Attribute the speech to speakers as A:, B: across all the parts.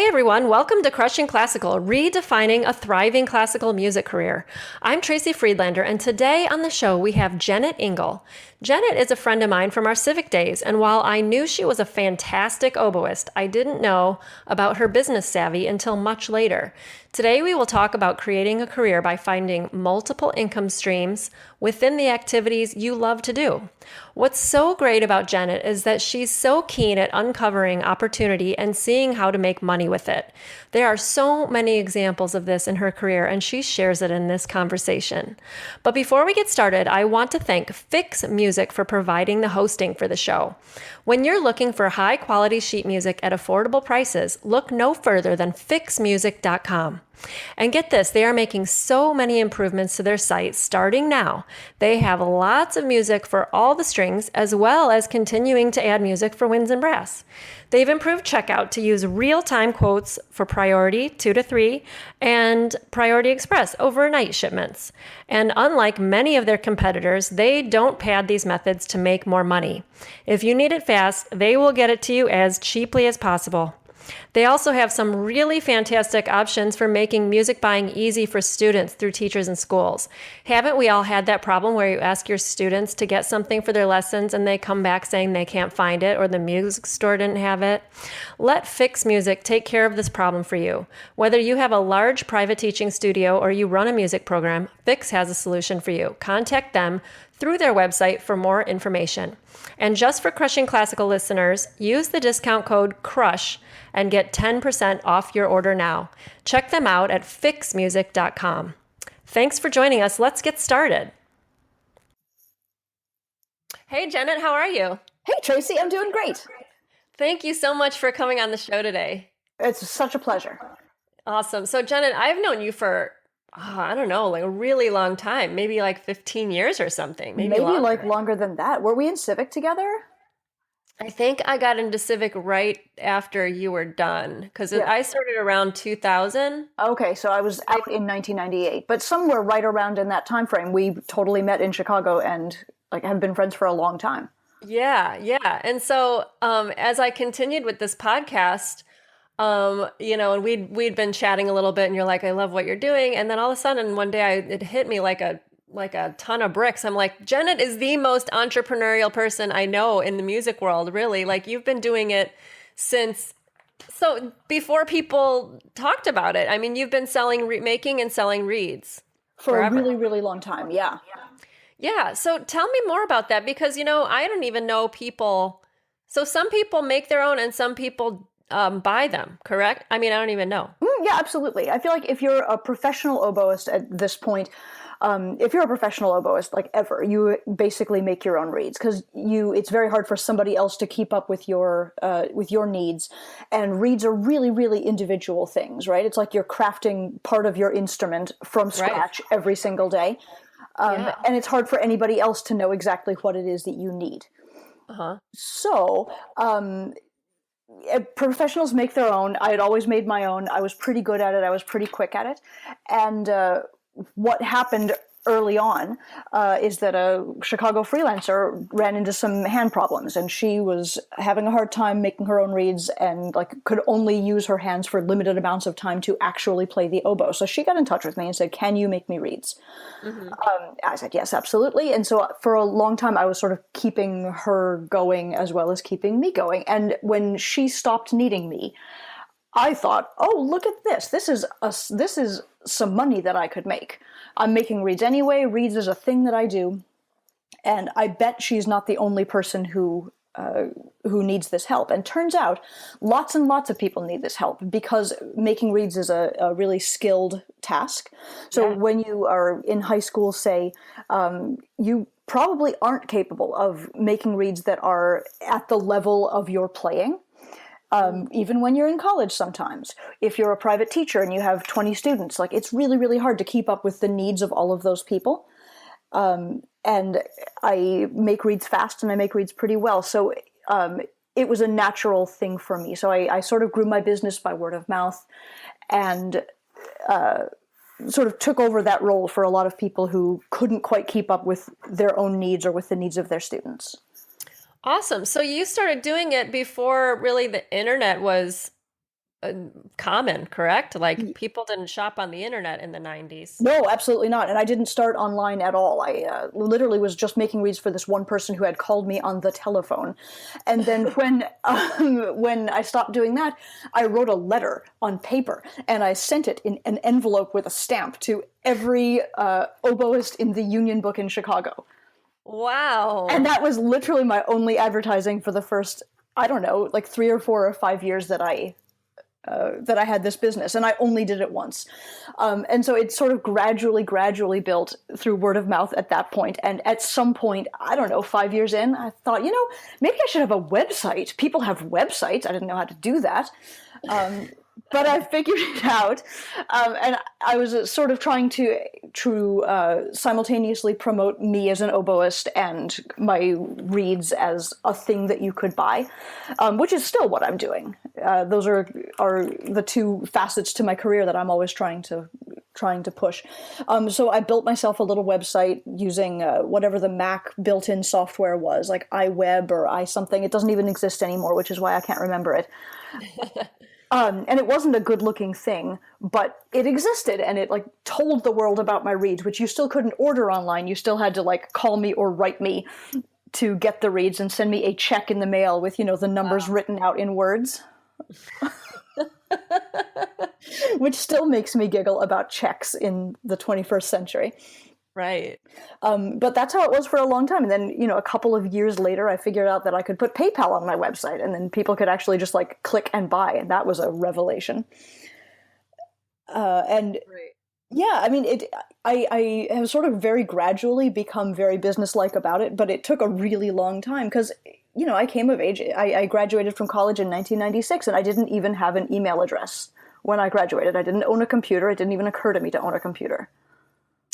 A: Hey everyone, welcome to Crushing Classical, redefining a thriving classical music career. I'm Tracy Friedlander, and today on the show we have Jennet Ingle. Jennet is a friend of mine from our civic days, and while I knew she was a fantastic oboist, I didn't know about her business savvy until much later. Today we will talk about creating a career by finding multiple income streams within the activities you love to do. What's so great about Jennet is that she's so keen at uncovering opportunity and seeing how to make money with it. There are so many examples of this in her career, and she shares it in this conversation. But before we get started, I want to thank FICKS Music for providing the hosting for the show. When you're looking for high-quality sheet music at affordable prices, look no further than FICKSmusic.com. And get this, they are making so many improvements to their site starting now. They have lots of music for all the strings, as well as continuing to add music for winds and brass. They've improved checkout to use real-time quotes for priority 2 to 3 and priority express overnight shipments. And unlike many of their competitors, they don't pad these methods to make more money. If you need it fast, they will get it to you as cheaply as possible. They also have some really fantastic options for making music buying easy for students through teachers and schools. Haven't we all had that problem where you ask your students to get something for their lessons and they come back saying they can't find it or the music store didn't have it? Let FICKS Music take care of this problem for you. Whether you have a large private teaching studio or you run a music program, FICKS has a solution for you. Contact them through their website for more information. And just for Crushing Classical listeners, use the discount code CRUSH and get 10% off your order now. Check them out at fixmusic.com. Thanks for joining us. Let's get started. Hey, Jennet, how are you?
B: Hey, Tracy, I'm doing great.
A: Thank you so much for coming on the show today.
B: It's such a pleasure.
A: Awesome. So, Jennet, I've known you for, I don't know, like a really long time, maybe like 15 years or something.
B: Maybe like longer than that. Were we in Civic together?
A: I think I got into Civic right after you were done because I started around 2000.
B: Okay, so I was out in 1998, but somewhere right around in that time frame, we totally met in Chicago and like have been friends for a long time.
A: Yeah. And so as I continued with this podcast, and we'd been chatting a little bit, and you're like, I love what you're doing, and then all of a sudden one day it hit me like a ton of bricks. I'm like, Jennet is the most entrepreneurial person I know in the music world, really. Like, you've been doing it since before people talked about it. I mean, you've been making and selling reeds
B: for
A: forever.
B: A really, really long time. Yeah.
A: Yeah. So tell me more about that, because, I don't even know people. So some people make their own and some people buy them, correct? I mean, I don't even know.
B: Yeah, absolutely. I feel like if you're a professional oboist at this point, if you're a professional oboist, like ever, you basically make your own reeds because it's very hard for somebody else to keep up with your needs. And reeds are really, really individual things, right? It's like you're crafting part of your instrument from scratch every single day. And it's hard for anybody else to know exactly what it is that you need.
A: Uh-huh.
B: So, professionals make their own. I had always made my own. I was pretty good at it. I was pretty quick at it. And what happened early on is that a Chicago freelancer ran into some hand problems, and she was having a hard time making her own reeds and could only use her hands for limited amounts of time to actually play the oboe. So she got in touch with me and said, "Can you make me reeds?" Mm-hmm. I said, "Yes, absolutely." And so for a long time, I was sort of keeping her going as well as keeping me going. And when she stopped needing me, I thought, "Oh, look at this! This is some money that I could make. I'm making reeds anyway. Reeds is a thing that I do, and I bet she's not the only person who needs this help." And turns out, lots and lots of people need this help because making reeds is a really skilled task. So when you are in high school, say, you probably aren't capable of making reeds that are at the level of your playing. Even when you're in college sometimes. If you're a private teacher and you have 20 students, it's really, really hard to keep up with the needs of all of those people. And I make reeds fast and I make reeds pretty well. So it was a natural thing for me. So I sort of grew my business by word of mouth and sort of took over that role for a lot of people who couldn't quite keep up with their own needs or with the needs of their students.
A: Awesome. So you started doing it before really the internet was common, correct? Like people didn't shop on the internet in the 90s.
B: No, absolutely not. And I didn't start online at all. I literally was just making reads for this one person who had called me on the telephone. And then when I stopped doing that, I wrote a letter on paper and I sent it in an envelope with a stamp to every oboist in the Union Book in Chicago. And
A: Wow.
B: that was literally my only advertising for the first, I don't know, like 3 or 4 or 5 years that I had this business, and I only did it once. And so it sort of gradually built through word of mouth at that point. And at some point, I don't know, 5 years in, I thought, maybe I should have a website. People have websites. I didn't know how to do that. But I figured it out, and I was sort of trying to simultaneously promote me as an oboist and my reeds as a thing that you could buy, which is still what I'm doing. Those are the two facets to my career that I'm always trying to push. So I built myself a little website using whatever the Mac built-in software was, like iWeb or iSomething. It doesn't even exist anymore, which is why I can't remember it. And it wasn't a good-looking thing, but it existed, and it told the world about my reads, which you still couldn't order online. You still had to call me or write me to get the reads and send me a check in the mail with the numbers written out in words, which still makes me giggle about checks in the 21st century.
A: Right.
B: But that's how it was for a long time. And then, a couple of years later, I figured out that I could put PayPal on my website, and then people could actually just click and buy. And that was a revelation. And
A: Right.
B: yeah, I mean, I have sort of very gradually become very businesslike about it, but it took a really long time because, I came of age. I graduated from college in 1996, and I didn't even have an email address when I graduated. I didn't own a computer. It didn't even occur to me to own a computer.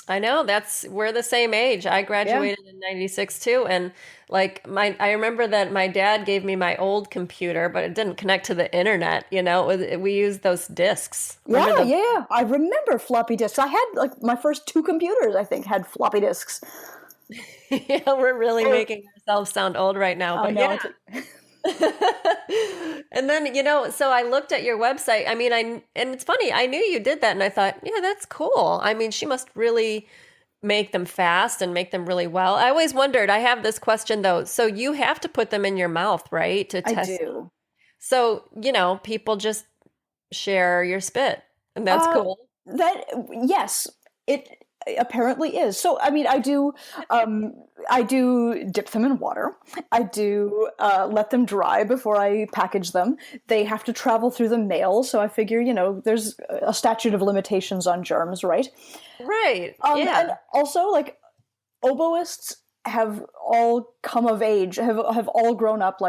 A: I know we're the same age. I
B: Yeah.
A: graduated in 96 too. And I remember that my dad gave me my old computer, but it didn't connect to the internet. We used those discs. Remember
B: Yeah,
A: the,
B: yeah. I remember floppy disks. I had my first two computers, I think, had floppy disks.
A: yeah, we're really
B: Or,
A: making ourselves sound old right now,
B: oh
A: but
B: no,
A: yeah. And then, so I looked at your website. I mean, and it's funny, I knew you did that and I thought, yeah, that's cool. I mean, she must really make them fast and make them really well. I always wondered, I have this question though. So you have to put them in your mouth, right? To
B: I
A: test.
B: do.
A: So, people just share your spit and that's
B: Uh,
A: cool.
B: that yes, it apparently is. So I mean, I do dip them in water. I do let them dry before I package them. They have to travel through the mail, so I figure there's a statute of limitations on germs, right?
A: Right.
B: And
A: Yeah.
B: also oboists have all come of age, have all grown up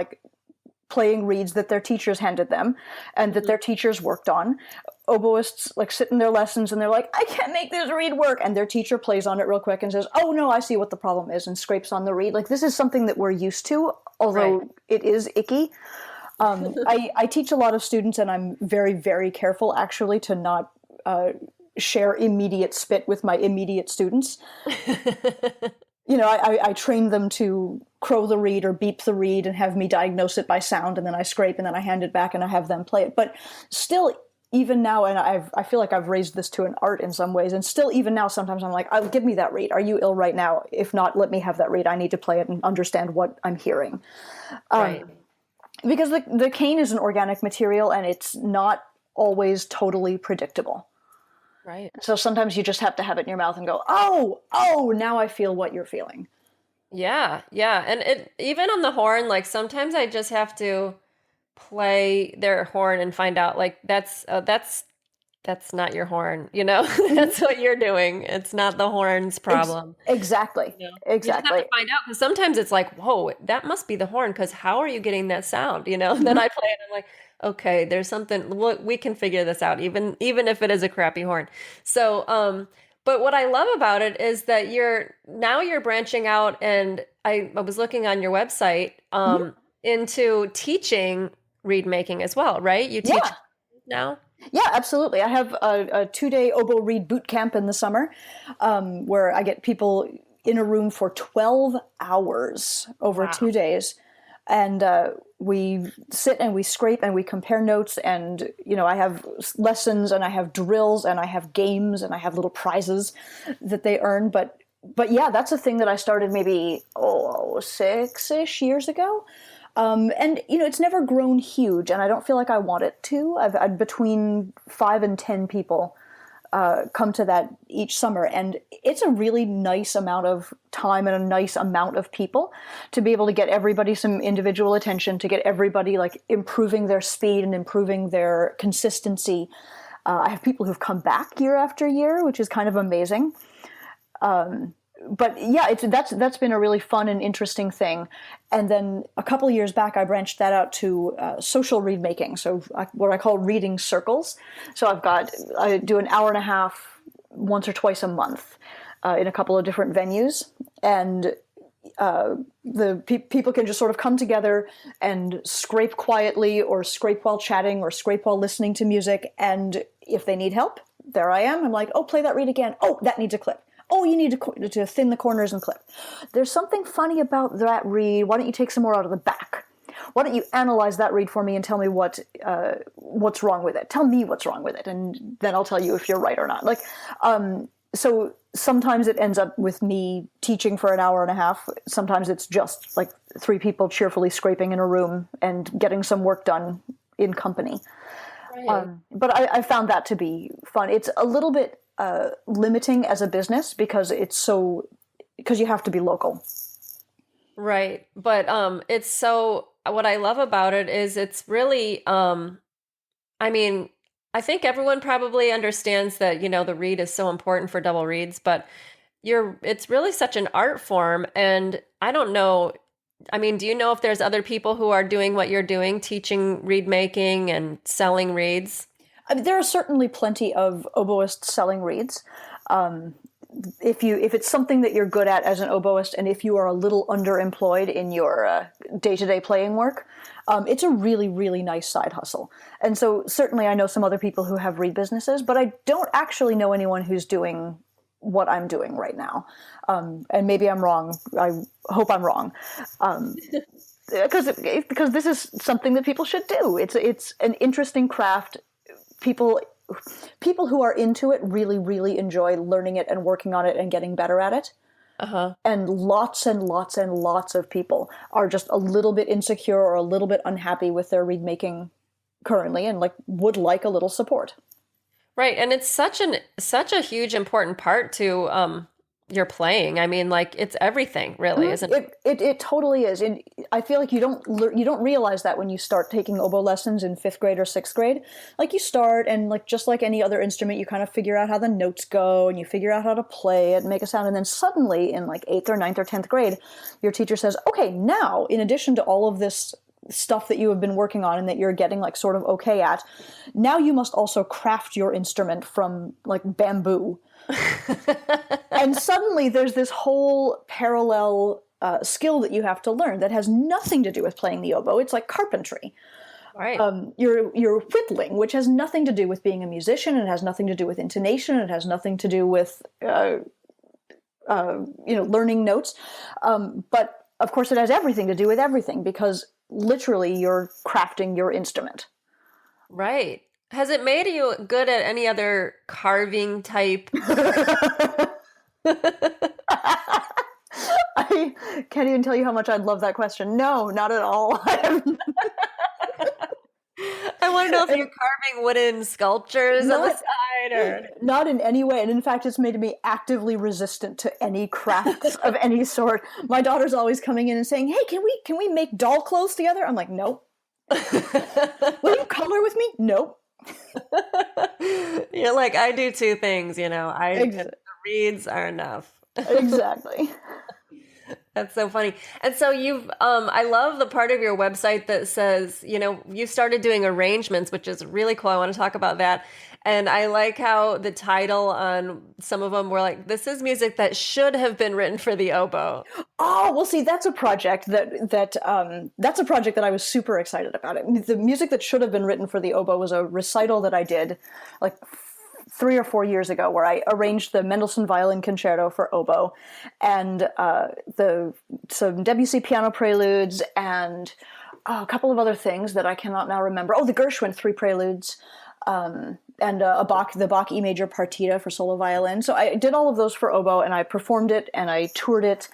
B: playing reeds that their teachers handed them and that
A: Mhm.
B: their teachers worked on. Oboists sit in their lessons and they're like, I can't make this reed work, and their teacher plays on it real quick and says, oh no, I see what the problem is, and scrapes on the reed. This is something that we're used to,
A: Right.
B: although it is icky. I teach a lot of students, and I'm very, very careful actually to not share immediate spit with my immediate students. I train them to crow the reed or beep the reed and have me diagnose it by sound, and then I scrape, and then I hand it back and I have them play it. But still, even now, and I feel like I've raised this to an art in some ways, and still, even now, sometimes I'm like, oh, give me that reed. Are you ill right now? If not, let me have that reed. I need to play it and understand what I'm hearing.
A: Right.
B: Because the cane is an organic material, and it's not always totally predictable.
A: Right.
B: So sometimes you just have to have it in your mouth and go, oh, now I feel what you're feeling.
A: Yeah, yeah. And even on the horn, sometimes I just have to play their horn and find out that's not your horn,
B: Mhm.
A: That's what you're doing. It's not the horn's problem.
B: Exactly.
A: You just have to
B: Exactly.
A: find out because sometimes it's like, whoa, that must be the horn because how are you getting that sound? And then I play it and I'm like, okay, there's something we can figure this out, even if it is a crappy horn. So, but what I love about it is that you're branching out and I was looking on your website
B: Mhm.
A: into teaching reed making as well, right? You teach
B: Yeah.
A: now?
B: Yeah, absolutely. I have a 2-day oboe reed boot camp in the summer, where I get people in a room for 12 hours over
A: Wow.
B: 2 days. and we sit and we scrape and we compare notes, and I have lessons and I have drills and I have games and I have little prizes that they earn. But yeah, that's a thing that I started maybe 6-ish years ago. And it's never grown huge, and I don't feel like I want it to. I've between 5 and 10 people come to that each summer, and it's a really nice amount of time and a nice amount of people to be able to get everybody some individual attention, to get everybody like improving their speed and improving their consistency. I have people who've come back year after year, which is kind of amazing. But yeah, that's been a really fun and interesting thing. And then a couple of years back, I branched that out to social read making, so what I call reading circles. So I do an hour and a half once or twice a month in a couple of different venues, and the people can just sort of come together and scrape quietly, or scrape while chatting, or scrape while listening to music. And if they need help, there I am. I'm like, oh, play that read again. Oh, that needs a clip. Oh, you need to thin the corners and clip. There's something funny about that read. Why don't you take some more out of the back? Why don't you analyze that read for me and tell me what's wrong with it? Tell me what's wrong with it, and then I'll tell you if you're right or not. So sometimes it ends up with me teaching for an hour and a half. Sometimes it's just like 3 people cheerfully scraping in a room and getting some work done in company. Right. But I found that to be fun. It's a little bit limiting as a business because you have to be local.
A: Right. But what I love about it is it's really I mean, I think everyone probably understands that, the read is so important for double reads, but it's really such an art form. And I don't know, do you know if there's other people who are doing what you're doing, teaching read making and selling reads?
B: There are certainly plenty of oboists selling reeds. If it's something that you're good at as an oboist, and if you are a little underemployed in your day-to-day playing work, it's a really, really nice side hustle. And so certainly I know some other people who have reed businesses, but I don't actually know anyone who's doing what I'm doing right now. And maybe I'm wrong. I hope I'm wrong. Because this is something that people should do. It's an interesting craft. People who are into it really, really enjoy learning it and working on it and getting better at it. Uh-huh. And lots and lots and lots of people are just a little bit insecure or a little bit unhappy with their reed making currently, and would like a little support.
A: Right. And it's such a huge important part to your playing. It's everything, really, isn't it?
B: It totally is. And I feel like you don't realize that when you start taking oboe lessons in 5th grade or 6th grade. You start, and just like any other instrument, you kind of figure out how the notes go, and you figure out how to play it and make a sound. And then suddenly in 8th or 9th or 10th grade, your teacher says, okay, now in addition to all of this stuff that you have been working on and that you're getting sort of okay at, now you must also craft your instrument from bamboo. And suddenly there's this whole parallel skill that you have to learn that has nothing to do with playing the oboe. It's like carpentry. Right. You're whittling, which has nothing to do with being a musician. It has nothing to do with intonation. It has nothing to do with learning notes. But of course it has everything to do with everything, because literally you're crafting your instrument.
A: Right. Has it made you good at any other carving type?
B: I can't even tell you how much I'd love that question. No, not at all.
A: I want to know if you're carving wooden sculptures on the side, or
B: not in any way. And in fact, it's made me actively resistant to any crafts of any sort. My daughter's always coming in and saying, "Hey, can we make doll clothes together?" I'm like, "Nope." Will you color with me? Nope.
A: You're like, I do 2 things, the reeds are enough.
B: Exactly.
A: That's so funny. And so I love the part of your website that says, you started doing arrangements, which is really cool. I want to talk about that. And I like how the title on some of them were like, this is music that should have been written for the oboe.
B: Oh, well, see, that's a project that's a project that I was super excited about. The music that should have been written for the oboe was a recital that I did 3 or 4 years ago, where I arranged the Mendelssohn Violin Concerto for oboe, and some Debussy piano preludes, and a couple of other things that I cannot now remember. Oh, the Gershwin three preludes, and the Bach E major partita for solo violin. So I did all of those for oboe, and I performed it, and I toured it,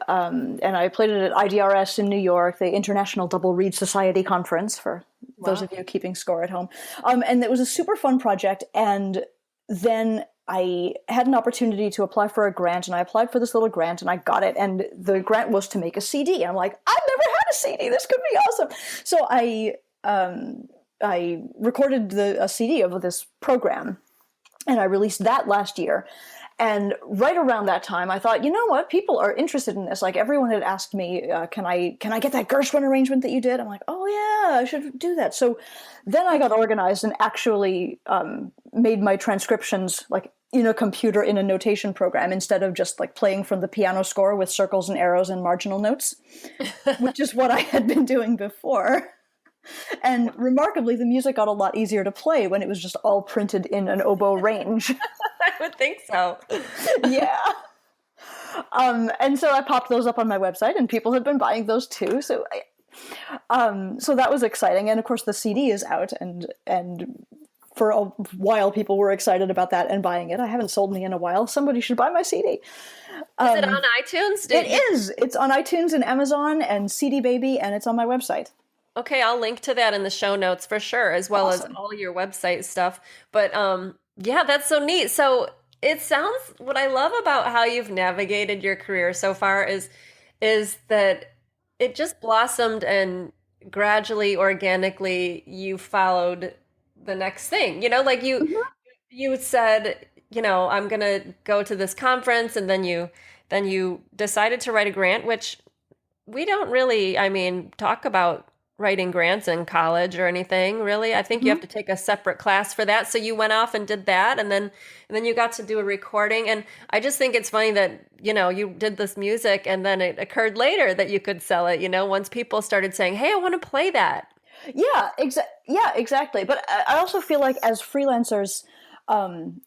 B: and I played it at IDRS in New York, the International Double Reed Society Conference, for those of you keeping score at home. And it was a super fun project, and then I had an opportunity to apply for a grant, and I applied for this little grant, and I got it, and the grant was to make a CD. And I'm like, I've never had a CD. This could be awesome. So I recorded a CD of this program, and I released that last year. And right around that time, I thought, you know what? People are interested in this. Like, everyone had asked me, can I get that Gershwin arrangement that you did? I'm like, oh yeah, I should do that. So then I got organized and actually made my transcriptions like in a computer in a notation program, instead of just like playing from the piano score with circles and arrows and marginal notes, which is what I had been doing before. And remarkably, the music got a lot easier to play when it was just all printed in an oboe range.
A: I would think so.
B: Yeah. And so I popped those up on my website, and people have been buying those too. So so that was exciting. And of course, the CD is out, and for a while, people were excited about that and buying it. I haven't sold any in a while. Somebody should buy my CD.
A: Is it on iTunes?
B: It is. It's on iTunes and Amazon and CD Baby, and it's on my website.
A: Okay, I'll link to that in the show notes for sure, as well as
B: Awesome.
A: all your website stuff. But yeah, that's so neat. So it sounds, what I love about how you've navigated your career so far is that it just blossomed, and gradually, organically, you followed the next thing. Like you said, I'm gonna go to this conference, and then you decided to write a grant, which we don't really, talk about writing grants in college or anything, really. I think you have to take a separate class for that. So you went off and did that, and then you got to do a recording. And I just think it's funny that, you did this music, and then it occurred later that you could sell it, once people started saying, hey, I want to play that.
B: Yeah, exactly. But I also feel like as freelancers,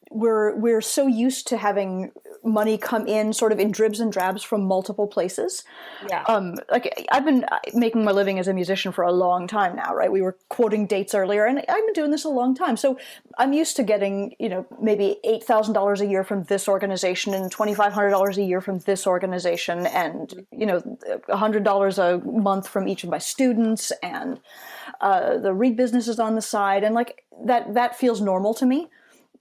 B: we're so used to having money come in sort of in dribs and drabs from multiple places.
A: Yeah.
B: Like I've been making my living as a musician for a long time now, right? We were quoting dates earlier, and I've been doing this a long time. So I'm used to getting, maybe $8,000 a year from this organization, and $2,500 a year from this organization, and, $100 a month from each of my students, and the Reed business is on the side. And like that feels normal to me,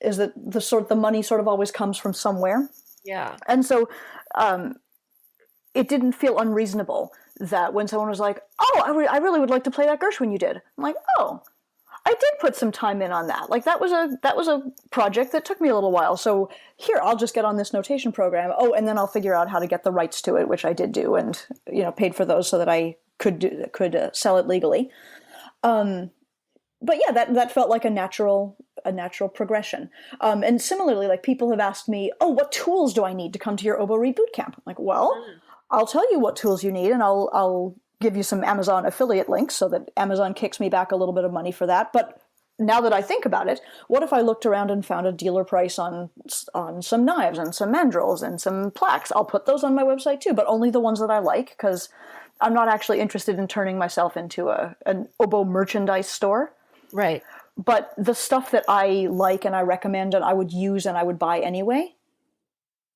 B: is that the money sort of always comes from somewhere.
A: Yeah.
B: And so it didn't feel unreasonable that when someone was like, oh, I really would like to play that Gershwin you did. I'm like, oh, I did put some time in on that. Like that was a project that took me a little while. So here, I'll just get on this notation program. Oh, and then I'll figure out how to get the rights to it, which I did do, and paid for those so that I could sell it legally. But yeah, that felt like a natural progression. And similarly, like people have asked me, oh, what tools do I need to come to your Oboe Reed Bootcamp? I'm like, well, I'll tell you what tools you need, and I'll give you some Amazon affiliate links so that Amazon kicks me back a little bit of money for that. But now that I think about it, what if I looked around and found a dealer price on some knives and some mandrels and some plaques? I'll put those on my website too, but only the ones that I like, because I'm not actually interested in turning myself into an oboe merchandise store.
A: Right.
B: But the stuff that I like and I recommend and I would use and I would buy anyway,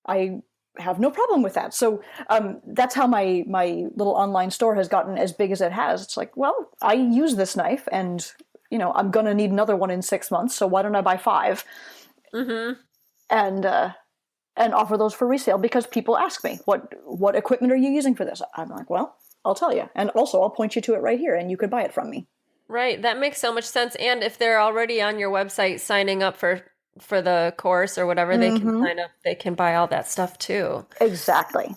B: I have no problem with that. So that's how my little online store has gotten as big as it has. It's like, well, I use this knife, and I'm going to need another one in 6 months, so why don't I buy 5?
A: Mm-hmm.
B: And offer those for resale, because people ask me, what equipment are you using for this? I'm like, well, I'll tell you. And also, I'll point you to it right here, and you could buy it from me.
A: Right. That makes so much sense. And if they're already on your website signing up for the course or whatever, they can sign up. They can buy all that stuff too.
B: Exactly.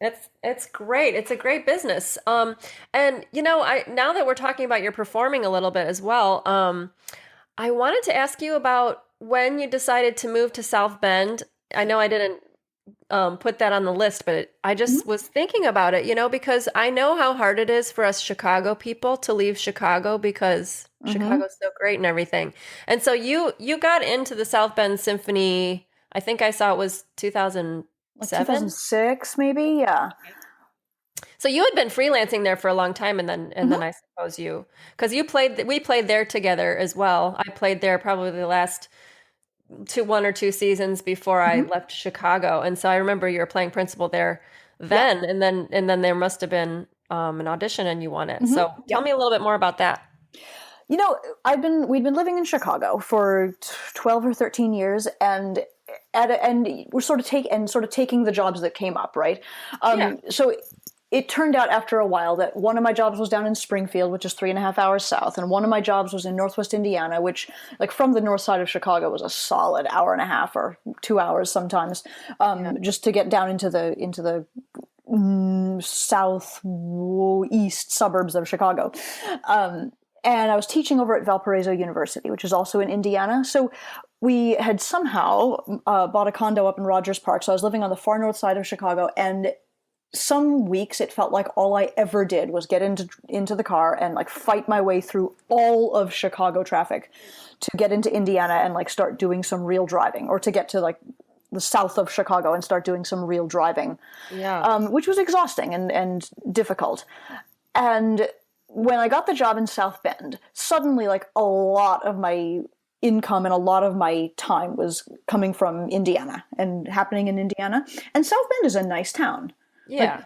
A: It's great. It's a great business. And now that we're talking about your performing a little bit as well, I wanted to ask you about when you decided to move to South Bend. I know I didn't put that on the list, but I just was thinking about it, because I know how hard it is for us Chicago people to leave Chicago because
B: Mm-hmm.
A: Chicago's so great and everything. And so you got into the South Bend Symphony, I think I saw it was
B: Like
A: 2007.
B: 2006, maybe. Yeah.
A: So you had been freelancing there for a long time, and then
B: Mm-hmm.
A: I suppose because we played there together as well. I played there probably the last 1 or 2 seasons before I
B: Mm-hmm.
A: left Chicago, and so I remember you were playing principal there
B: Yeah.
A: then, and then there must have been an audition and you won it.
B: Mm-hmm.
A: So tell
B: Yep.
A: me a little bit more about that.
B: We'd been living in Chicago for 12 or 13 years, and we're sort of taking the jobs that came up, right?
A: Yeah,
B: So it turned out after a while that one of my jobs was down in Springfield, which is 3.5 hours south, and one of my jobs was in Northwest Indiana, which, like, from the north side of Chicago, was a solid hour and a half or 2 hours sometimes,
A: yeah,
B: just to get down into the southeast suburbs of Chicago. And I was teaching over at Valparaiso University, which is also in Indiana. So we had somehow bought a condo up in Rogers Park. So I was living on the far north side of Chicago, and some weeks it felt like all I ever did was get into the car and like fight my way through all of Chicago traffic to get into Indiana and like start doing some real driving, or to get to like the south of Chicago and start doing some real driving,
A: yeah.
B: which was exhausting and difficult. And when I got the job in South Bend, suddenly like a lot of my income and a lot of my time was coming from Indiana and happening in Indiana. And South Bend is a nice town. Like
A: Yeah.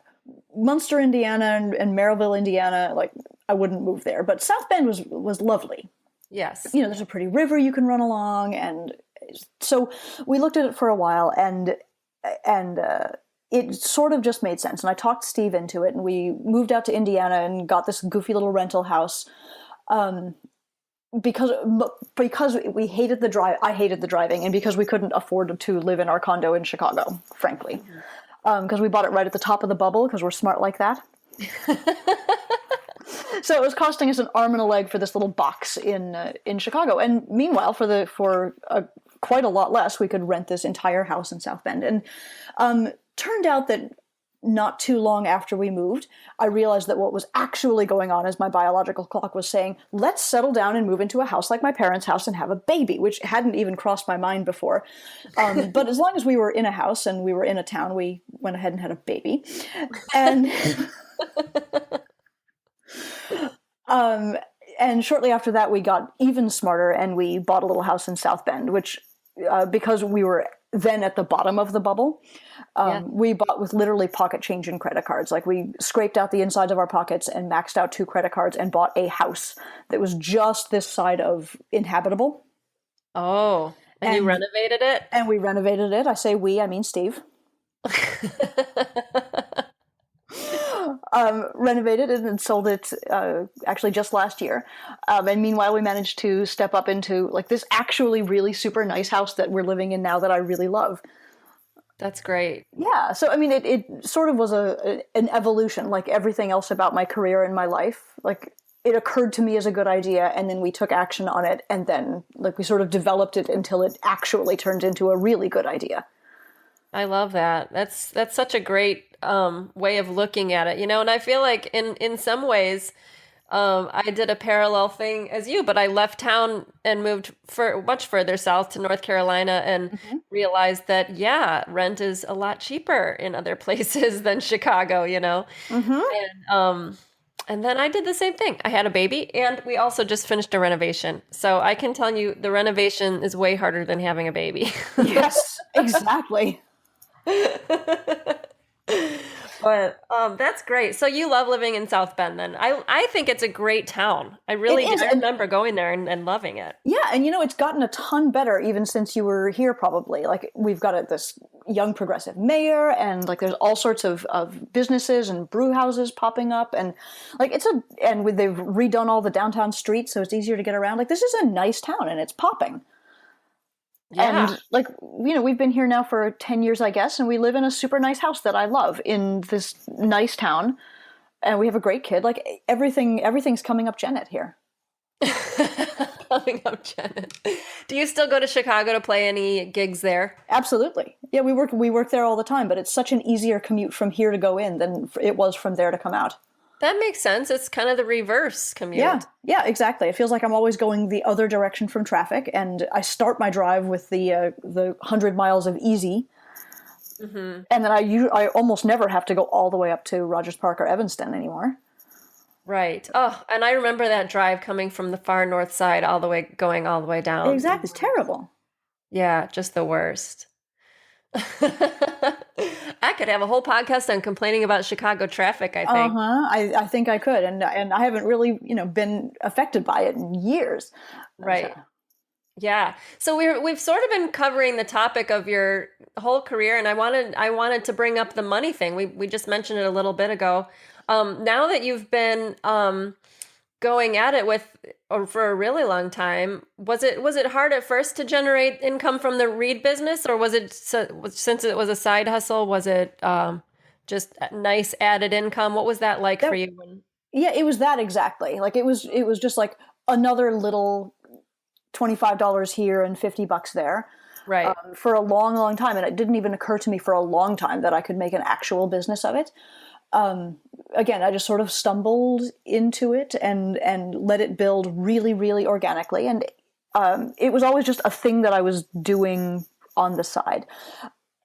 B: Munster, Indiana, and Merrillville, Indiana, like I wouldn't move there, but South Bend was lovely.
A: Yes.
B: There's a pretty river you can run along, and so we looked at it for a while, and it sort of just made sense. And I talked Steve into it, and we moved out to Indiana and got this goofy little rental house. Because we hated the drive, I hated the driving, and because we couldn't afford to live in our condo in Chicago, frankly,
A: Mhm.
B: because we bought it right at the top of the bubble because we're smart like that. So it was costing us an arm and a leg for this little box in Chicago. And meanwhile, for quite a lot less, we could rent this entire house in South Bend. And turned out that not too long after we moved, I realized that what was actually going on is my biological clock was saying, let's settle down and move into a house like my parents' house and have a baby, which hadn't even crossed my mind before. But as long as we were in a house and we were in a town, we went ahead and had a baby. And um, and shortly after that, we got even smarter and we bought a little house in South Bend, which, because we were then at the bottom of the bubble,
A: Yeah.
B: we bought with literally pocket change and credit cards. Like we scraped out the insides of our pockets and maxed out 2 credit cards and bought a house that was just this side of inhabitable.
A: Oh, and you
B: And
A: renovated it?
B: and we renovated it. I say we, I mean Steve. Renovated it and sold it actually just last year. And meanwhile, we managed to step up into like this actually really super nice house that we're living in now that I really love.
A: That's great.
B: Yeah, so I mean, it sort of was an evolution, like everything else about my career and my life. Like it occurred to me as a good idea, and then we took action on it, and then like we sort of developed it until it actually turned into a really good idea.
A: I love that. That's such a great way of looking at it, and I feel like in some ways, I did a parallel thing as you, but I left town and moved for much further south to North Carolina and
B: Hmm.
A: realized that yeah, rent is a lot cheaper in other places than Chicago.
B: Hmm.
A: And then I did the same thing. I had a baby, and we also just finished a renovation. So I can tell you the renovation is way harder than having a baby.
B: Yes, exactly.
A: But that's great. So you love living in South Bend then. I think it's a great town. I
B: It
A: really do.
B: is,
A: I
B: and
A: remember going there and loving it.
B: yeah, and it's gotten a ton better even since you were here. Probably like we've got this young progressive mayor, and like there's all sorts of businesses and brew houses popping up, and like they've redone all the downtown streets so it's easier to get around. Like this is a nice town and it's popping.
A: Yeah.
B: And like we've been here now for 10 years, I guess, and we live in a super nice house that I love in this nice town, and we have a great kid. Like everything's coming up Jennet here.
A: Coming up, Jennet. Do you still go to Chicago to play any gigs there?
B: Absolutely. Yeah, we work there all the time, but it's such an easier commute from here to go in than it was from there to come out.
A: That makes sense. It's kind of the reverse
B: Yeah,
A: commute.
B: yeah, exactly. It feels like I'm always going the other direction from traffic, and I start my drive with the 100 miles of easy,
A: Hmm.
B: and then I almost never have to go all the way up to Rogers Park or Evanston anymore.
A: Right. Oh, and I remember that drive coming from the far north side all the way going all the way down.
B: Exactly, it's terrible.
A: Yeah, just the worst. I could have a whole podcast on complaining about Chicago traffic, I think.
B: I think I could, and I haven't really been affected by it in years.
A: Right. Yeah. So we've sort of been covering the topic of your whole career, and I wanted to bring up the money thing. We just mentioned it a little bit ago. Now that you've been going at it with or for a really long time, was it hard at first to generate income from the reed business, or was it since it was a side hustle, was it just a nice added income? What was that like for you?
B: Yeah, it was that exactly. Like it was just like another little $25 here and $50 there
A: Right.
B: for a long, long time, and it didn't even occur to me for a long time that I could make an actual business of it. Again, I just sort of stumbled into it and let it build really, really organically. And it was always just a thing that I was doing on the side.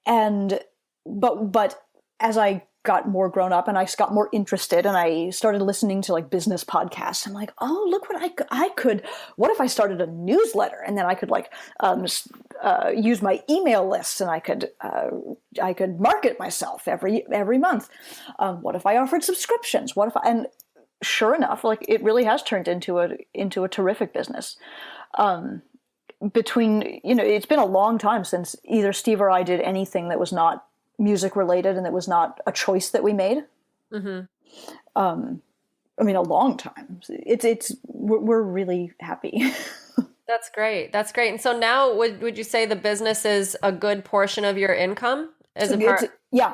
B: And but as I got more grown up and I got more interested and I started listening to like business podcasts, I'm like, oh, look what I could. What if I started a newsletter and then I could like use my email lists and I could market myself every month. What if I offered subscriptions? And sure enough, like it really has turned into a terrific business. It's been a long time since either Steve or I did anything that was not music related and that was not a choice that we made.
A: Mm-hmm.
B: I mean, a long time. We're really happy.
A: That's great. That's great. And so now would you say the business is a good portion of your income as a part?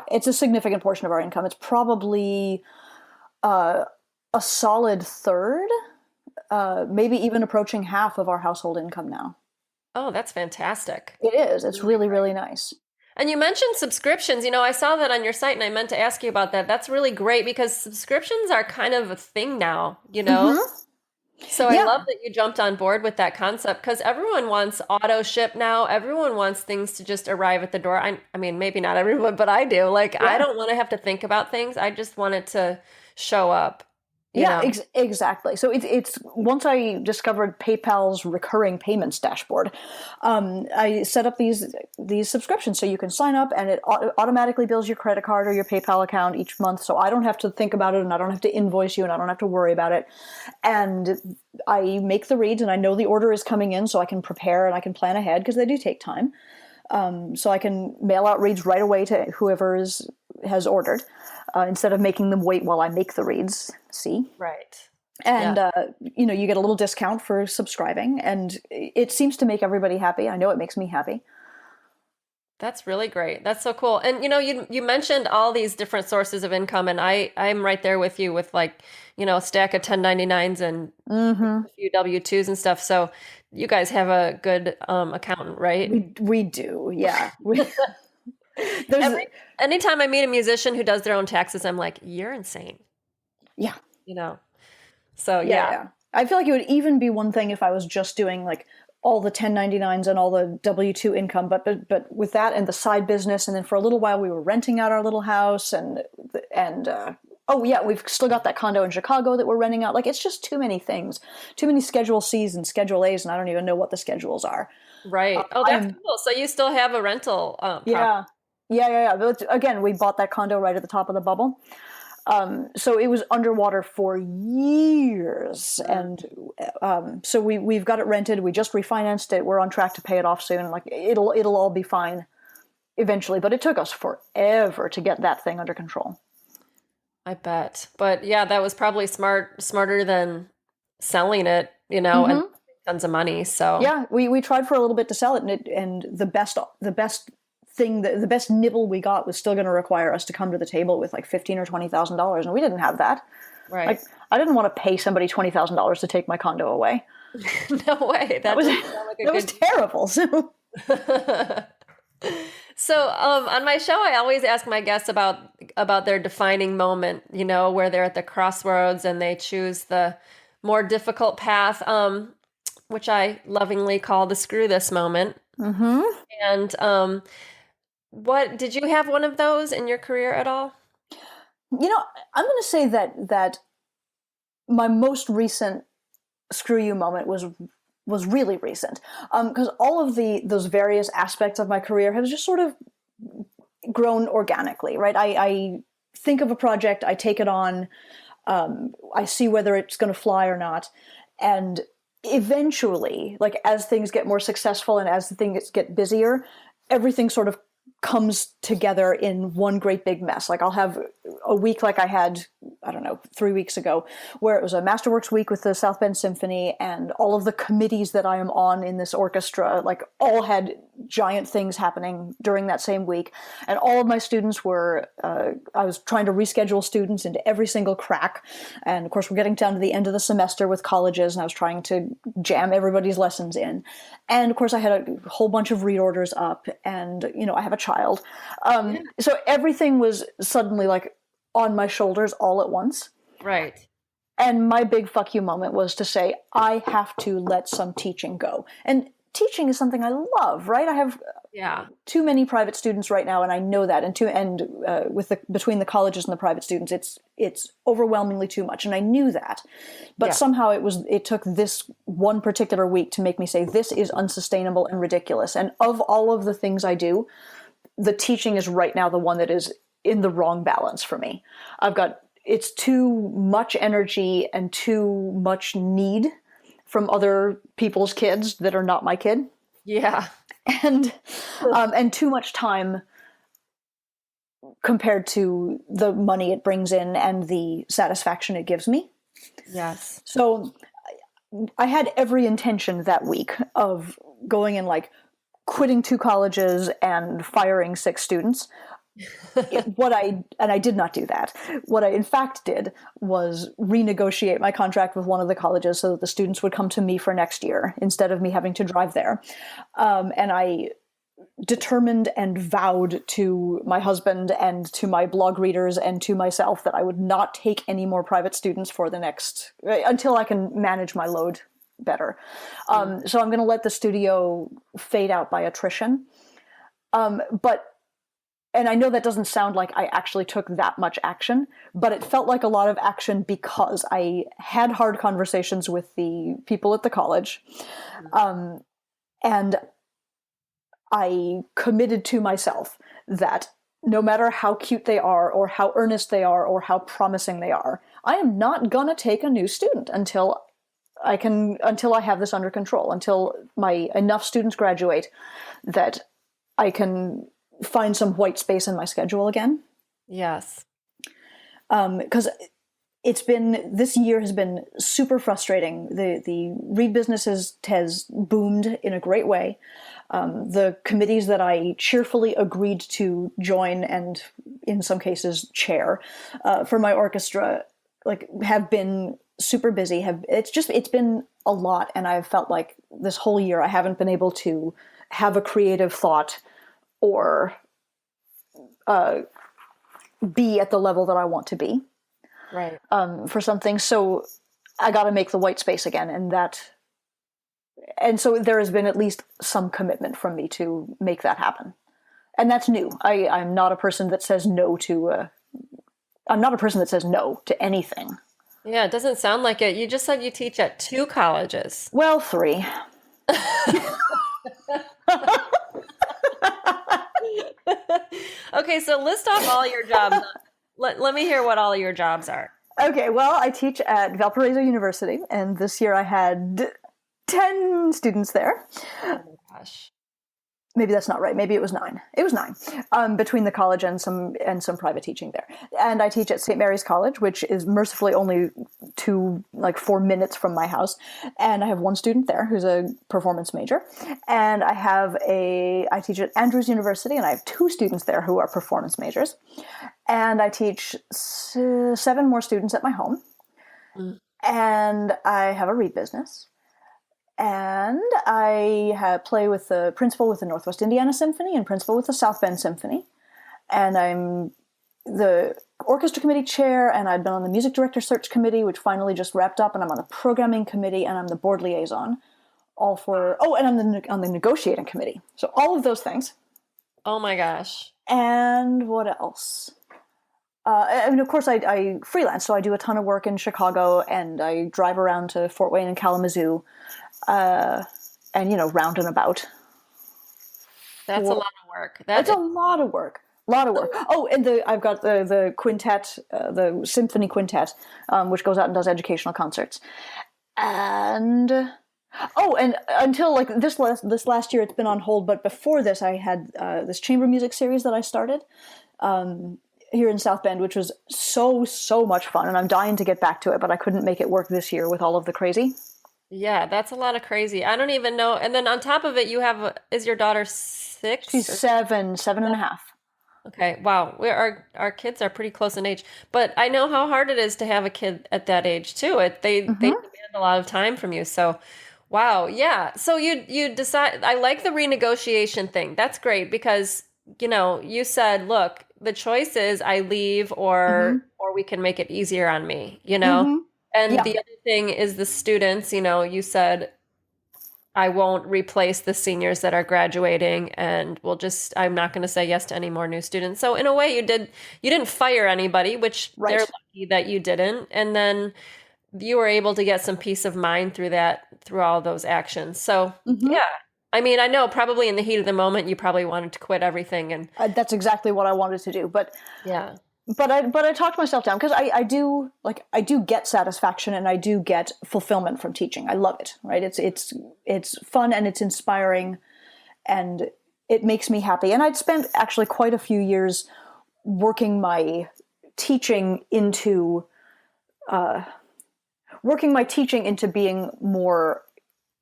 B: It's a significant portion of our income. It's probably a solid third, maybe even approaching half of our household income now.
A: Oh, that's fantastic.
B: It is. It's really, really nice.
A: And you mentioned subscriptions. I saw that on your site and I meant to ask you about that. That's really great because subscriptions are kind of a thing now,
B: Mm-hmm.
A: So I love that you jumped on board with that concept because everyone wants auto ship now. Everyone wants things to just arrive at the door. I mean, maybe not everyone, but I do. Like, I don't want to have to think about things. I just want it to show up.
B: Exactly. So it's once I discovered PayPal's recurring payments dashboard, I set up these subscriptions so you can sign up and it automatically bills your credit card or your PayPal account each month. So I don't have to think about it and I don't have to invoice you and I don't have to worry about it. And I make the reads and I know the order is coming in so I can prepare and I can plan ahead because they do take time. So I can mail out reads right away to whoever has ordered. Instead of making them wait while I make the reads, see?
A: Right.
B: And, you get a little discount for subscribing, and it seems to make everybody happy. I know it makes me happy.
A: That's really great. That's so cool. And, you mentioned all these different sources of income, and I'm right there with you with like, a stack of 1099s and a few W-2s and stuff. So you guys have a good accountant, right?
B: We do, yeah.
A: Anytime I meet a musician who does their own taxes, I'm like, you're insane.
B: Yeah.
A: So yeah.
B: I feel like it would even be one thing if I was just doing like all the 1099s and all the W-2 income, but with that and the side business, and then for a little while we were renting out our little house and we've still got that condo in Chicago that we're renting out. Like it's just too many things, too many Schedule C's and Schedule A's, and I don't even know what the schedules are.
A: Right. That's cool. So you still have a rental property.
B: Yeah. But again, we bought that condo right at the top of the bubble. So it was underwater for years. And so we've got it rented. We just refinanced it. We're on track to pay it off soon. Like it'll all be fine eventually. But it took us forever to get that thing under control.
A: I bet. But yeah, that was probably smarter than selling it, and tons of money. So
B: yeah, we tried for a little bit to sell it, and the best thing, the best nibble we got was still going to require us to come to the table with like $15,000 or $20,000, and we didn't have that.
A: Right.
B: Like I didn't want to pay somebody $20,000 to take my condo away.
A: No way.
B: That
A: That
B: was
A: doesn't sound like a
B: that was
A: good
B: terrible. So
A: So, on my show, I always ask my guests about their defining moment, where they're at the crossroads and they choose the more difficult path, which I lovingly call the screw this moment.
B: hmm
A: And what did you have one of those in your career at all?
B: I'm going to say that my most recent screw you moment was really recent, because all of those various aspects of my career have just sort of grown organically, right? I think of a project, I take it on, I see whether it's going to fly or not, and eventually, like as things get more successful and as things get busier, everything sort of comes together in one great big mess. Like I'll have a week like I had, I don't know, 3 weeks ago, where it was a Masterworks week with the South Bend Symphony, and all of the committees that I am on in this orchestra, like all had giant things happening during that same week. And all of my students were, I was trying to reschedule students into every single crack. And of course, we're getting down to the end of the semester with colleges, and I was trying to jam everybody's lessons in. And of course, I had a whole bunch of reorders up, and, I have a child.
A: Yeah.
B: So everything was suddenly like on my shoulders all at once.
A: Right.
B: And my big fuck you moment was to say, I have to let some teaching go. And teaching is something I love, right? I have
A: Yeah.
B: too many private students right now, and I know that. And between the colleges and the private students, it's overwhelmingly too much, and I knew that. But
A: Yeah.
B: somehow it took this one particular week to make me say, this is unsustainable and ridiculous. And of all of the things I do, the teaching is right now the one that is in the wrong balance for me. It's too much energy and too much need from other people's kids that are not my kid,
A: Yeah.
B: and too much time compared to the money it brings in and the satisfaction it gives me.
A: Yes.
B: So I had every intention that week of going and like quitting 2 colleges and firing 6 students. I did not do that. What I in fact did was renegotiate my contract with one of the colleges so that the students would come to me for next year instead of me having to drive there. And I determined and vowed to my husband and to my blog readers and to myself that I would not take any more private students for the next, until I can manage my load better. So I'm going to let the studio fade out by attrition. And I know that doesn't sound like I actually took that much action, but it felt like a lot of action because I had hard conversations with the people at the college. And I committed to myself that no matter how cute they are or how earnest they are or how promising they are, I am not gonna take a new student until I have this under control, until enough students graduate that I can find some white space in my schedule again.
A: Yes.
B: Because this year has been super frustrating. The read business has boomed in a great way. The committees that I cheerfully agreed to join and in some cases chair for my orchestra, like, have been super busy. It's been a lot, and I've felt like this whole year I haven't been able to have a creative thought or be at the level that I want to be.
A: Right.
B: For something. So I got to make the white space again, and so there has been at least some commitment from me to make that happen, and that's new. I'm not a person that says no to. I'm not a person that says no to anything.
A: Yeah, it doesn't sound like it. You just said you teach at 2 colleges.
B: Well, 3.
A: Okay, so list off all your jobs. Let me hear what all your jobs are.
B: Okay, well, I teach at Valparaiso University, and this year I had 10 students there.
A: Oh my gosh.
B: Maybe that's not right. Maybe it was 9. It was 9, between the college and some private teaching there. And I teach at St. Mary's College, which is mercifully only 4 minutes from my house. And I have 1 student there who's a performance major. And I teach at Andrews University, and I have 2 students there who are performance majors. And I teach 7 more students at my home. Mm. And I have a read business. And I play with the principal with the Northwest Indiana Symphony and principal with the South Bend Symphony. And I'm the orchestra committee chair, and I've been on the music director search committee, which finally just wrapped up, and I'm on the programming committee, and I'm the board liaison. And I'm on the negotiating committee. So all of those things.
A: Oh my gosh.
B: And what else? And of course, I freelance, so I do a ton of work in Chicago, and I drive around to Fort Wayne and Kalamazoo, and round and about.
A: That's a lot of work.
B: That's a lot of work. A lot of work. Oh, and I've got the quintet, the symphony quintet, which goes out and does educational concerts. And until like this last year, it's been on hold. But before this, I had this chamber music series that I started here in South Bend, which was so much fun, and I'm dying to get back to it, but I couldn't make it work this year with all of the crazy.
A: Yeah, that's a lot of crazy. I don't even know. And then on top of it, is your daughter 6?
B: She's 7.5.
A: Okay, wow. Our kids are pretty close in age, but I know how hard it is to have a kid at that age too. They demand a lot of time from you. So, wow, yeah. So you decide. I like the renegotiation thing. That's great because you said, look, the choice is I leave or we can make it easier on me. And
B: Yeah.
A: the other thing is the students. You said, I won't replace the seniors that are graduating, and I'm not going to say yes to any more new students. So in a way you didn't fire anybody, which
B: Right.
A: they're lucky that you didn't. And then you were able to get some peace of mind through all those actions. So yeah, I mean, I know probably in the heat of the moment, you probably wanted to quit everything and
B: That's exactly what I wanted to do. But
A: yeah.
B: But I talked myself down because I do get satisfaction and I do get fulfillment from teaching. I love it, right? It's fun and it's inspiring and it makes me happy. And I'd spent actually quite a few years working my teaching into being more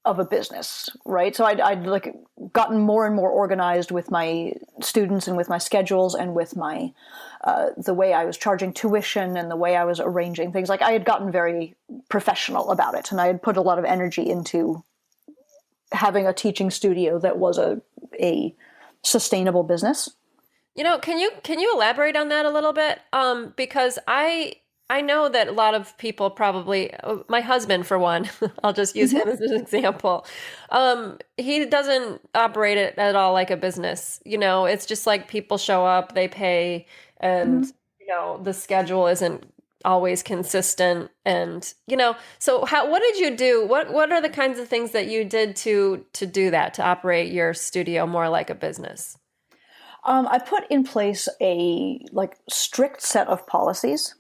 B: of a business, right? So I'd like gotten more and more organized with my students and with my schedules and with my the way I was charging tuition and the way I was arranging things. Like I had gotten very professional about it, and I had put a lot of energy into having a teaching studio that was a sustainable business.
A: Can you elaborate on that a little bit? Because I know that a lot of people probably, my husband for one, I'll just use him as an example. He doesn't operate it at all like a business. It's just like people show up, they pay, and the schedule isn't always consistent. And so what did you do? What are the kinds of things that you did to do that, to operate your studio more like a business?
B: I put in place a strict set of policies.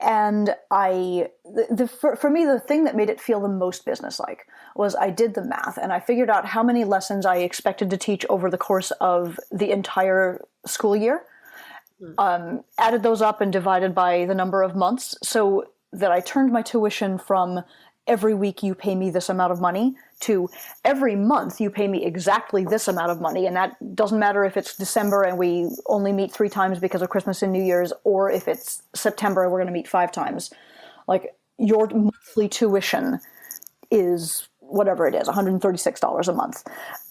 B: And for me, the thing that made it feel the most businesslike was I did the math and I figured out how many lessons I expected to teach over the course of the entire school year, added those up and divided by the number of months so that I turned my tuition from every week you pay me this amount of money to every month you pay me exactly this amount of money. And that doesn't matter if it's December and we only meet 3 times because of Christmas and New Year's, or if it's September and we're going to meet 5 times. Like your monthly tuition is whatever it is, $136 a month.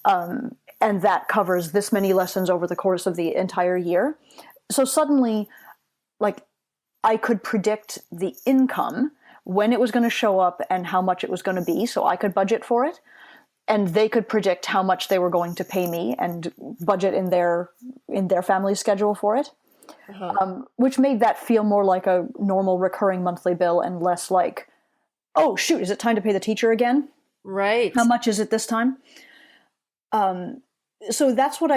B: And that covers this many lessons over the course of the entire year. So suddenly, I could predict the income, when it was going to show up and how much it was going to be, so I could budget for it, and they could predict how much they were going to pay me and budget in their family schedule for it, which made that feel more like a normal recurring monthly bill and less like, oh shoot, is it time to pay the teacher again?
A: Right.
B: How much is it this time? So that's what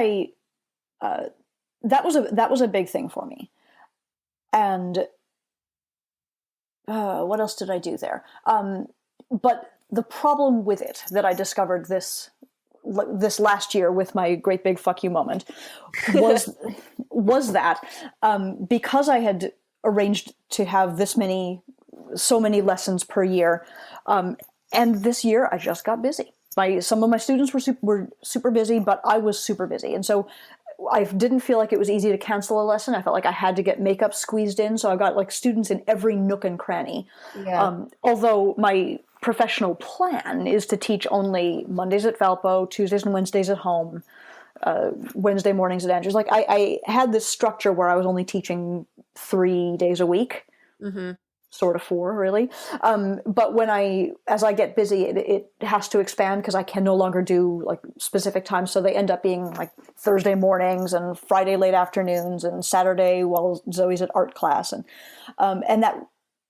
B: that was a big thing for me, and. What else did I do there? But the problem with it that I discovered this last year with my great big fuck you moment was that because I had arranged to have so many lessons per year, and this year I just got busy. Some of my students were super busy, but I was super busy, and so I didn't feel like it was easy to cancel a lesson. I felt like I had to get makeup squeezed in, so I've got students in every nook and cranny.
A: Yeah.
B: Although my professional plan is to teach only Mondays at Valpo, Tuesdays and Wednesdays at home, Wednesday mornings at Andrews. Like I had this structure where I was only teaching 3 days a week, sort of 4 really. But as I get busy, it has to expand because I can no longer do like specific times. So they end up being like Thursday mornings and Friday late afternoons and Saturday while Zoe's at art class, and that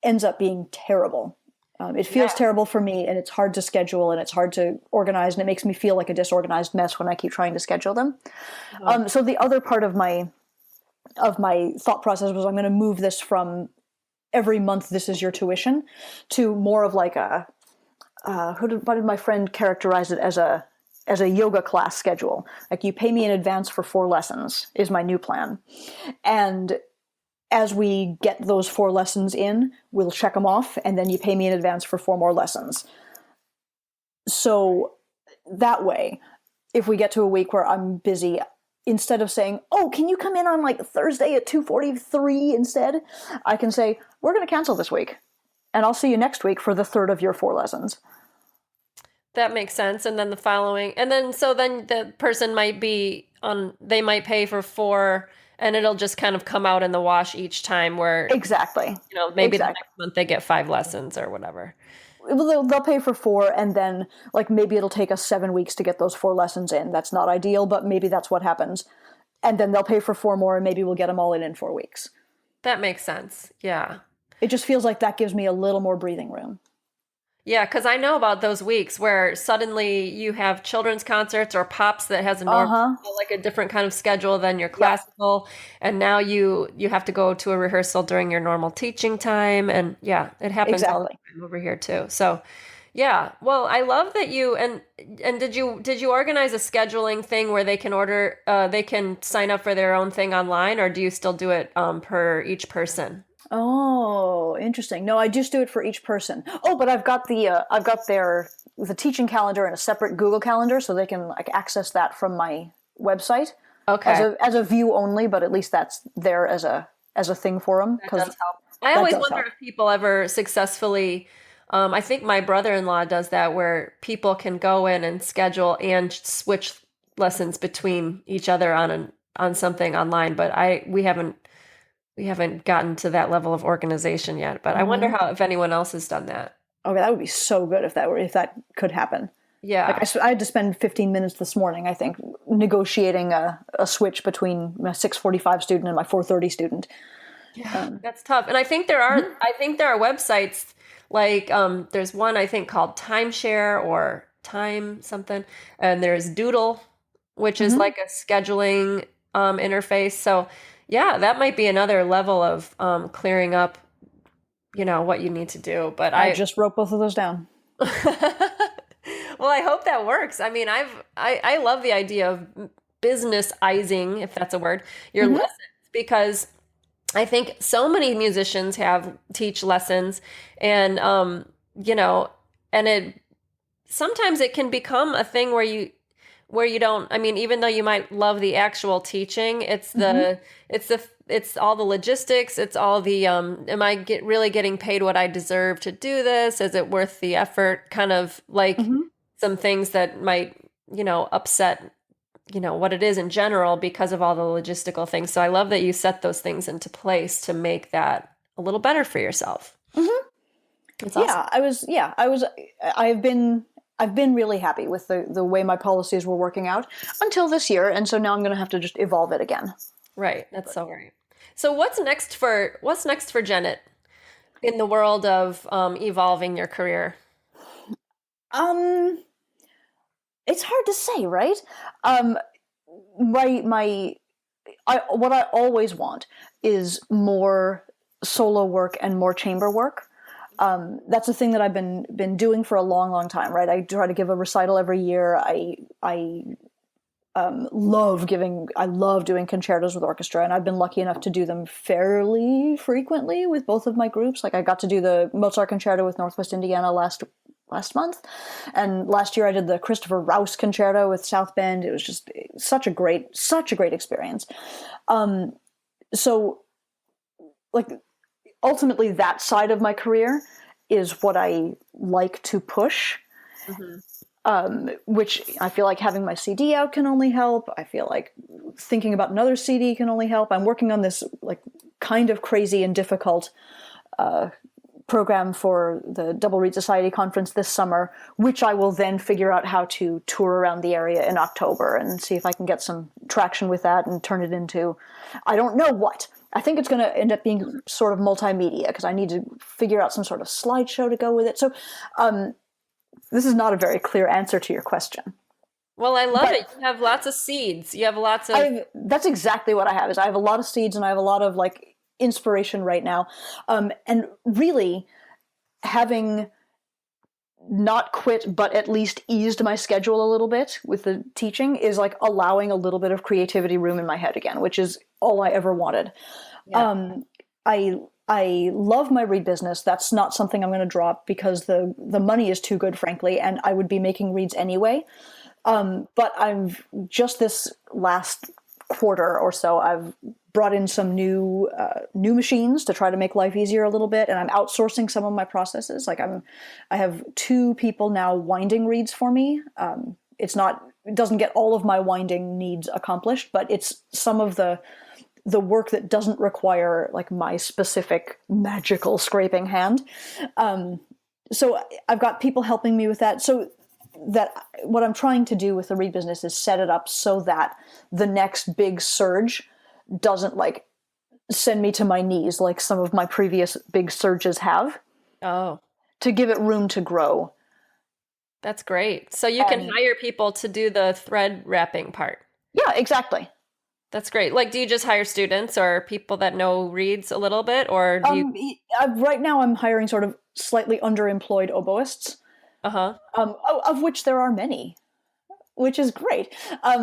B: ends up being terrible. It feels terrible for me, and it's hard to schedule, and it's hard to organize, and it makes me feel like a disorganized mess when I keep trying to schedule them. So the other part of my thought process was, I'm going to move this from every month this is your tuition to more of like what did my friend characterize it as a yoga class schedule. Like, you pay me in advance for 4 lessons is my new plan, and as we get those 4 lessons in, we'll check them off, and then you pay me in advance for 4 more lessons. So that way, if we get to a week where I'm busy, instead of saying, oh, can you come in on like Thursday at 2:43 instead, I can say, we're going to cancel this week, and I'll see you next week for the 3rd of your 4 lessons.
A: That makes sense. And then then the person might be they might pay for 4, and it'll just kind of come out in the wash each time, where
B: exactly,
A: maybe the next month they get 5 lessons or whatever.
B: Well, they'll pay for 4, and then like maybe it'll take us 7 weeks to get those 4 lessons in. That's not ideal, but maybe that's what happens. And then they'll pay for 4 more, and maybe we'll get them all in 4 weeks.
A: That makes sense. Yeah.
B: It just feels like that gives me a little more breathing room.
A: Yeah, because I know about those weeks where suddenly you have children's concerts or pops that has a normal, like a different kind of schedule than your classical, and now you have to go to a rehearsal during your normal teaching time, and it happens all the time over here too. So, yeah, well, I love that you and did you organize a scheduling thing where they can sign up for their own thing online, or do you still do it per each person?
B: Oh, interesting. No, I just do it for each person. Oh, but I've got the teaching calendar in a separate Google Calendar, so they can like access that from my website.
A: Okay.
B: As a view only, but at least that's there as a thing for them.
A: That does help. I always wonder if people ever successfully. I think my brother-in-law does that, where people can go in and schedule and switch lessons between each other on something online, but we haven't gotten to that level of organization yet, but I wonder if anyone else has done that.
B: Okay, that would be so good if that could happen. Yeah. Like I had to spend 15 minutes this morning, I think, negotiating a switch between my 6:45 student and my 4:30 student.
A: Yeah, that's tough. And I think there are websites like there's one I think called Timeshare or Time something, and there's Doodle, which is like a scheduling interface. So yeah, that might be another level of clearing up, what you need to do. But
B: I just wrote both of those down.
A: Well, I hope that works. I mean, I love the idea of businessizing, if that's a word, your lessons, because I think so many musicians teach lessons, and and sometimes it can become a thing where you don't, I mean, even though you might love the actual teaching, it's all the logistics, it's all the am I really getting paid what I deserve to do this? Is it worth the effort? Kind of like some things that might, upset, what it is in general because of all the logistical things. So I love that you set those things into place to make that a little better for yourself. That's awesome. I've been really happy with the way my policies were working out until this year, and so now I'm going to have to just evolve it again. Right. That's so right. So what's next for Jennet in the world of evolving your career?
B: It's hard to say, right? What I always want is more solo work and more chamber work. That's a thing that I've been doing for a long, long time, right? I try to give a recital every year. I love doing concertos with orchestra, and I've been lucky enough to do them fairly frequently with both of my groups. Like I got to do the Mozart concerto with Northwest Indiana last month, and last year I did the Christopher Rouse concerto with South Bend. It was just such a great experience. So like ultimately that side of my career is what I like to push. Which I feel like having my CD out can only help. I feel like thinking about another CD can only help. I'm working on this like kind of crazy and difficult program for the Double Read Society conference this summer, which I will then figure out how to tour around the area in October and see if I can get some traction with that and turn it into, I don't know what. I think it's going to end up being sort of multimedia because I need to figure out some sort of slideshow to go with it. So this is not a very clear answer to your question.
A: Well, I love it. You have lots of seeds. You have lots of...
B: That's exactly what I have. Is I have a lot of seeds and I have a lot of like inspiration right now. And really having not quit, but at least eased my schedule a little bit with the teaching is like allowing a little bit of creativity room in my head again, which is all I ever wanted. Yeah. I love my read business. That's not something I'm going to drop because the money is too good, frankly, and I would be making reads anyway. But I've just this last quarter or so, I've brought in some new machines to try to make life easier a little bit, and I'm outsourcing some of my processes. Like I have 2 people now winding reads for me. It doesn't get all of my winding needs accomplished, but it's some of the work that doesn't require like my specific magical scraping hand. So I've got people helping me with that. So that what I'm trying to do with the read business is set it up so that the next big surge doesn't like send me to my knees like some of my previous big surges have. Oh. To give it room to grow.
A: That's great. So you can hire people to do the thread wrapping part.
B: Yeah, exactly.
A: That's great. Like, do you just hire students or people that know reads a little bit, or do you...
B: Right now I'm hiring sort of slightly underemployed oboists. Of which there are many, which is great. I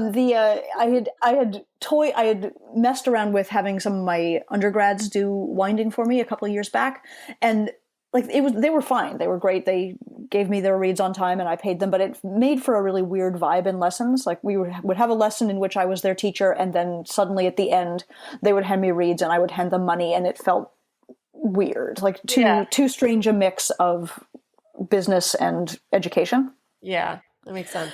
B: had messed around with having some of my undergrads do winding for me a couple of years back, and like they were fine. They were great. They gave me their reads on time and I paid them, but it made for a really weird vibe in lessons. Like we would have a lesson in which I was their teacher, and then suddenly at the end they would hand me reads and I would hand them money, and it felt weird, like too strange a mix of business and education.
A: Yeah, that makes sense.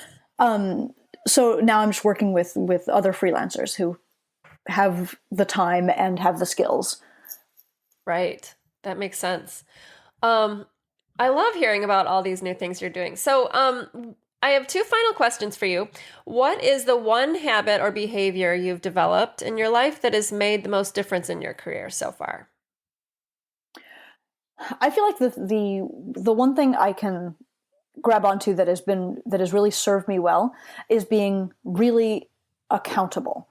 B: So now I'm just working with other freelancers who have the time and have the skills.
A: Right. That makes sense. I love hearing about all these new things you're doing. So I have 2 final questions for you. What is the one habit or behavior you've developed in your life that has made the most difference in your career so far?
B: I feel like the one thing I can grab onto that has really served me well is being really accountable.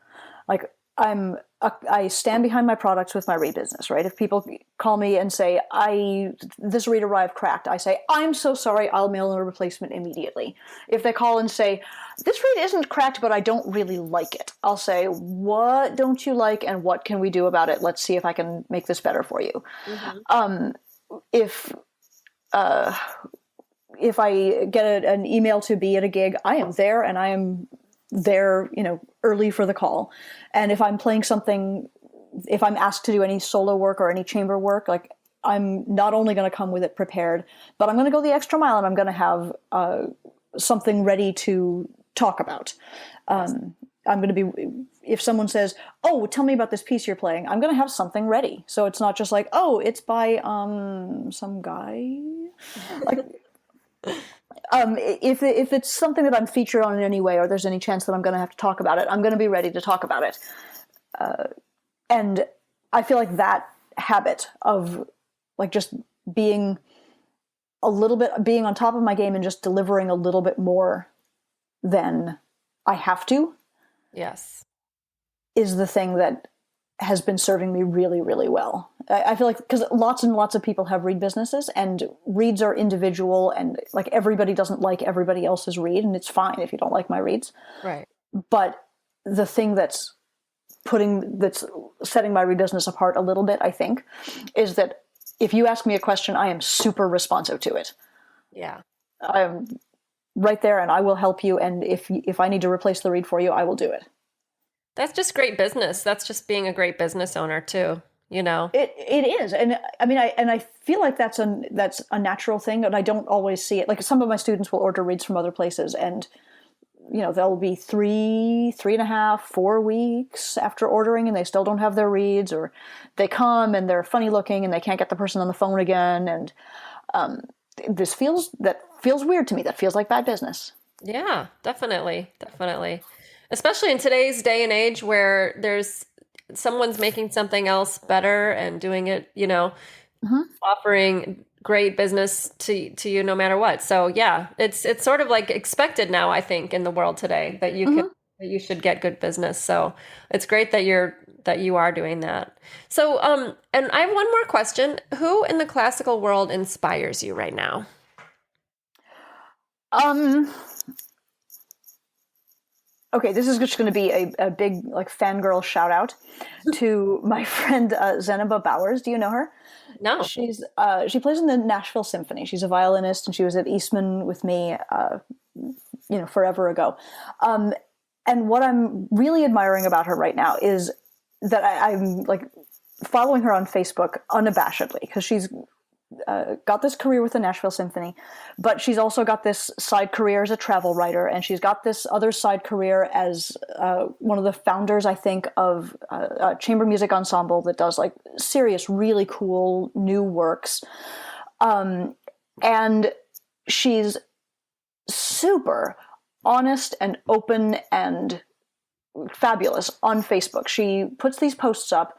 B: Like I stand behind my products with my read business, right? If people call me and say, this read arrived cracked, I say, I'm so sorry, I'll mail a replacement immediately. If they call and say, this read isn't cracked, but I don't really like it, I'll say, what don't you like and what can we do about it? Let's see if I can make this better for you. Mm-hmm. If I get an email to be at a gig, I am there, and I am there, early for the call. And if I'm playing something, if I'm asked to do any solo work or any chamber work, like I'm not only going to come with it prepared, but I'm going to go the extra mile, and I'm going to have something ready to talk about. I'm going to be, if someone says, oh, tell me about this piece you're playing, I'm going to have something ready. So it's not just like, oh, it's by some guy. Like, if it's something that I'm featured on in any way, or there's any chance that I'm going to have to talk about it, I'm going to be ready to talk about it. And I feel like that habit of like just being on top of my game and just delivering a little bit more than I have to.
A: Yes.
B: Is the thing that has been serving me really, really well. I feel like, because lots and lots of people have read businesses, and reads are individual, and like everybody doesn't like everybody else's read, and it's fine if you don't like my reads.
A: Right.
B: But the thing that's setting my read business apart a little bit, I think, is that if you ask me a question, I am super responsive to it.
A: Yeah.
B: I'm right there, and I will help you. And if I need to replace the read for you, I will do it.
A: That's just great business. That's just being a great business owner too. you know?
B: It is, and I mean, I feel like that's a natural thing, and I don't always see it. Like some of my students will order reads from other places, and they'll be 3.5, 4 weeks after ordering, and they still don't have their reads, or they come and they're funny looking and they can't get the person on the phone again, and this feels weird to me. That feels like bad business.
A: Yeah, definitely. Definitely. Especially in today's day and age where there's someone's making something else better and doing it,
B: Hmm.
A: offering great business to you no matter what. So yeah, it's sort of like expected now, I think, in the world today that
B: Hmm.
A: that you should get good business. So it's great that you are doing that. So and I have one more question. Who in the classical world inspires you right now?
B: Um, okay, this is just going to be a big like fangirl shout out to my friend Zen Above Ours. Do you know her?
A: No.
B: She plays in the Nashville Symphony. She's a violinist, and she was at Eastman with me, forever ago. Um, and what I'm really admiring about her right now is that I'm like following her on Facebook unabashedly, because she's got this career with the Nashville Symphony, but she's also got this side career as a travel writer, and she's got this other side career as one of the founders, I think, of a chamber music ensemble that does like serious, really cool new works. And she's super honest and open and fabulous on Facebook. She puts these posts up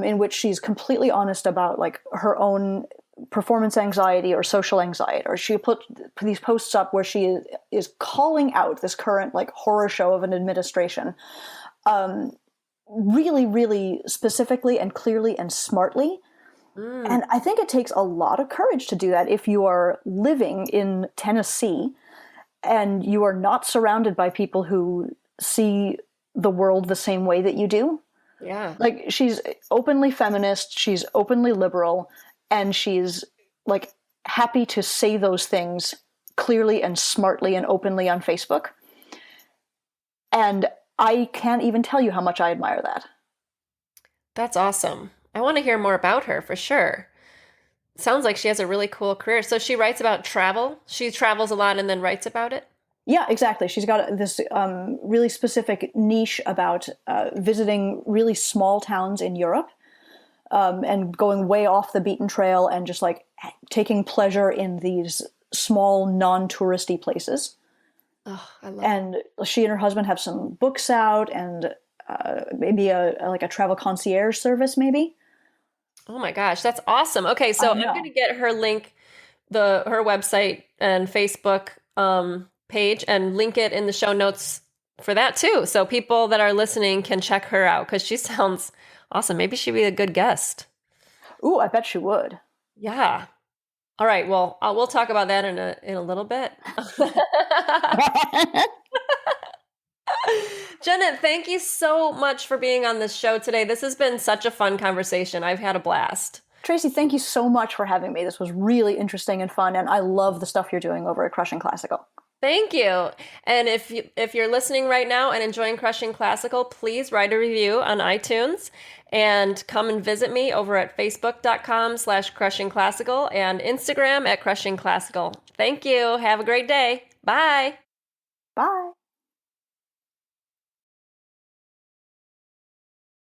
B: in which she's completely honest about like her own performance anxiety or social anxiety, or she put these posts up where she is calling out this current like horror show of an administration, really, really specifically and clearly and smartly.
A: Mm,
B: And I think it takes a lot of courage to do that if you are living in Tennessee and you are not surrounded by people who see the world the same way that you do.
A: yeah.
B: Like she's openly feminist, she's openly liberal, and she's like happy to say those things clearly and smartly and openly on Facebook. And I can't even tell you how much I admire that.
A: That's awesome. I want to hear more about her for sure. Sounds like she has a really cool career. So she writes about travel. She travels a lot and then writes about it.
B: Yeah, exactly. She's got this really specific niche about visiting really small towns in Europe, and going way off the beaten trail and just like taking pleasure in these small, non-touristy places.
A: Oh, I love it.
B: And she and her husband have some books out, and maybe like a travel concierge service, maybe.
A: Oh my gosh, that's awesome. Okay, so
B: I
A: I'm going
B: know.
A: to get her link, her website and Facebook page, and link it in the show notes for that too. So people that are listening can check her out because she sounds awesome. Maybe she'd be a good guest.
B: Ooh, I bet she would.
A: Yeah. All right. Well, we'll talk about that in a little bit. Jennet, thank you so much for being on this show today. This has been such a fun conversation. I've had a blast.
B: Tracy, thank you so much for having me. This was really interesting and fun, and I love the stuff you're doing over at Crushing Classical.
A: Thank you. And if you're listening right now and enjoying Crushing Classical, please write a review on iTunes and come and visit me over at facebook.com/crushingclassical and Instagram at Crushing Classical. Thank you. Have a great day. Bye.
B: Bye.